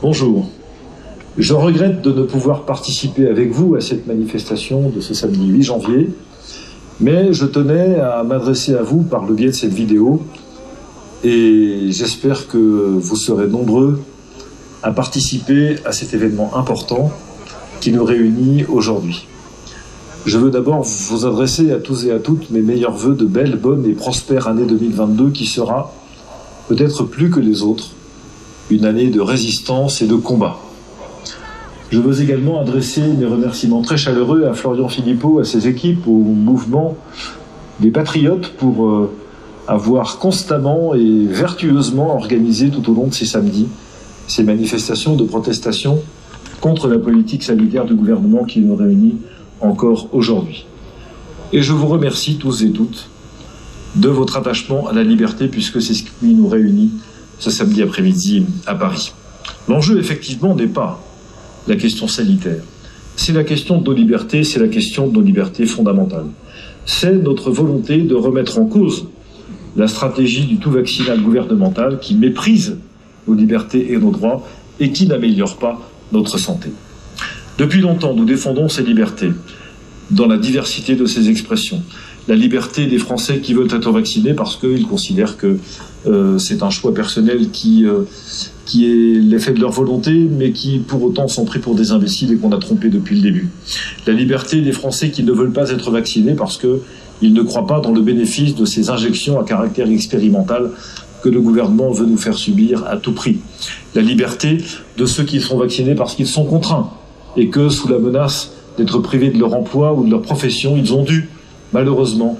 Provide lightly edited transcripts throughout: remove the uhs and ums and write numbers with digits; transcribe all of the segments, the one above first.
Bonjour. Je regrette de ne pouvoir participer avec vous à cette manifestation de ce samedi 8 janvier, mais je tenais à m'adresser à vous par le biais de cette vidéo et j'espère que vous serez nombreux à participer à cet événement important qui nous réunit aujourd'hui. Je veux d'abord vous adresser à tous et à toutes mes meilleurs vœux de belle, bonne et prospère année 2022 qui sera, peut-être plus que les autres, une année de résistance et de combat. Je veux également adresser mes remerciements très chaleureux à Florian Philippot, à ses équipes, au mouvement des Patriotes pour avoir constamment et vertueusement organisé tout au long de ces samedis ces manifestations de protestation contre la politique sanitaire du gouvernement qui nous réunit encore aujourd'hui. Et je vous remercie tous et toutes de votre attachement à la liberté puisque c'est ce qui nous réunit ce samedi après-midi à Paris. L'enjeu effectivement n'est pas la question sanitaire, c'est la question de nos libertés, c'est la question de nos libertés fondamentales. C'est notre volonté de remettre en cause la stratégie du tout vaccinal gouvernemental qui méprise nos libertés et nos droits et qui n'améliore pas notre santé. Depuis longtemps, nous défendons ces libertés dans la diversité de ces expressions. La liberté des Français qui veulent être vaccinés parce qu'ils considèrent que c'est un choix personnel qui est l'effet de leur volonté, mais qui pour autant sont pris pour des imbéciles et qu'on a trompés depuis le début. La liberté des Français qui ne veulent pas être vaccinés parce qu'ils ne croient pas dans le bénéfice de ces injections à caractère expérimental que le gouvernement veut nous faire subir à tout prix. La liberté de ceux qui sont vaccinés parce qu'ils sont contraints et que, sous la menace d'être privés de leur emploi ou de leur profession, ils ont dû, malheureusement,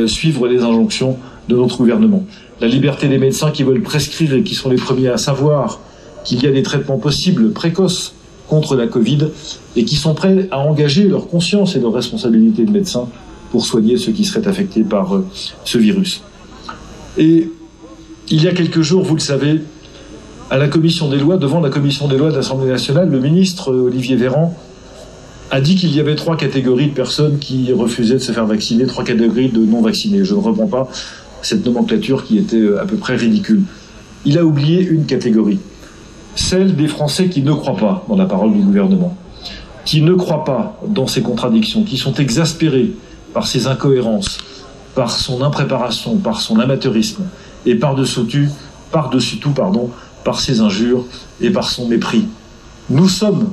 suivre les injonctions de notre gouvernement. La liberté des médecins qui veulent prescrire et qui sont les premiers à savoir qu'il y a des traitements possibles, précoces, contre la Covid et qui sont prêts à engager leur conscience et leur responsabilité de médecins pour soigner ceux qui seraient affectés par ce virus. Et il y a quelques jours, vous le savez, à la commission des lois, devant la commission des lois de l'Assemblée nationale, le ministre Olivier Véran a dit qu'il y avait 3 catégories de personnes qui refusaient de se faire vacciner, 3 catégories de non-vaccinés. Je ne reprends pas cette nomenclature qui était à peu près ridicule. Il a oublié une catégorie, celle des Français qui ne croient pas dans la parole du gouvernement, qui ne croient pas dans ses contradictions, qui sont exaspérés par ses incohérences, par son impréparation, par son amateurisme, et par-dessus tout, par ses injures et par son mépris. Nous sommes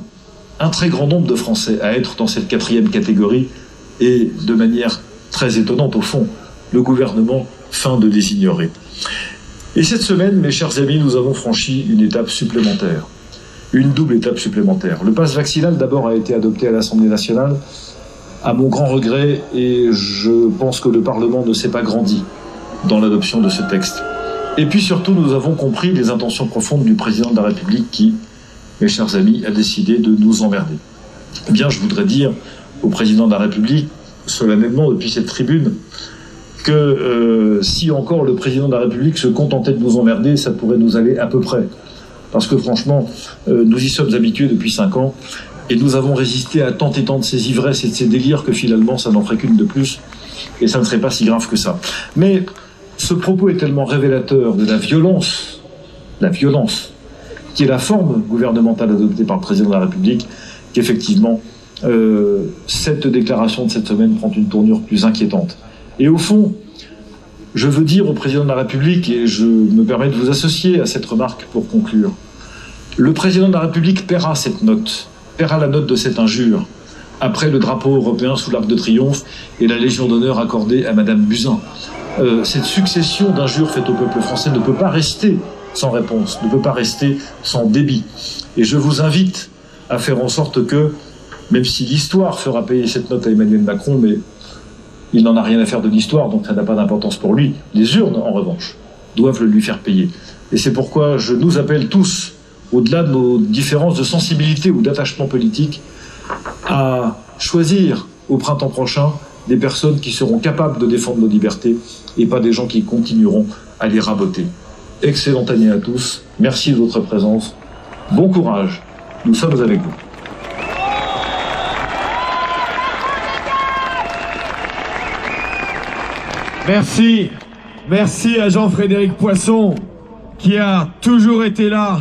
un très grand nombre de Français à être dans cette 4e catégorie et de manière très étonnante au fond, le gouvernement feint de les ignorer. Et cette semaine, mes chers amis, nous avons franchi une étape supplémentaire, une double étape supplémentaire. Le pass vaccinal d'abord a été adopté à l'Assemblée nationale, à mon grand regret, et je pense que le Parlement ne s'est pas grandi dans l'adoption de ce texte. Et puis surtout, nous avons compris les intentions profondes du président de la République qui, mes chers amis, a décidé de nous emmerder. Eh bien, je voudrais dire au président de la République, solennellement depuis cette tribune, que si encore le président de la République se contentait de nous emmerder, ça pourrait nous aller à peu près. Parce que franchement, nous y sommes habitués depuis 5 ans, et nous avons résisté à tant et tant de ces ivresses et de ces délires que finalement, ça n'en ferait qu'une de plus, et ça ne serait pas si grave que ça. Mais ce propos est tellement révélateur de la violence, qui est la forme gouvernementale adoptée par le président de la République, qu'effectivement, cette déclaration de cette semaine prend une tournure plus inquiétante. Et au fond, je veux dire au président de la République, et je me permets de vous associer à cette remarque pour conclure, le président de la République paiera cette note, paiera la note de cette injure, après le drapeau européen sous l'Arc de Triomphe et la Légion d'honneur accordée à Madame Buzyn. Cette succession d'injures faites au peuple français ne peut pas rester sans réponse, ne peut pas rester sans débit. Et je vous invite à faire en sorte que, même si l'histoire fera payer cette note à Emmanuel Macron, mais il n'en a rien à faire de l'histoire, donc ça n'a pas d'importance pour lui, les urnes, en revanche, doivent le lui faire payer. Et c'est pourquoi je nous appelle tous, au-delà de nos différences de sensibilité ou d'attachement politique, à choisir au printemps prochain des personnes qui seront capables de défendre nos libertés et pas des gens qui continueront à les raboter. Excellente année à tous, merci de votre présence, bon courage, nous sommes avec vous. Merci à Jean-Frédéric Poisson qui a toujours été là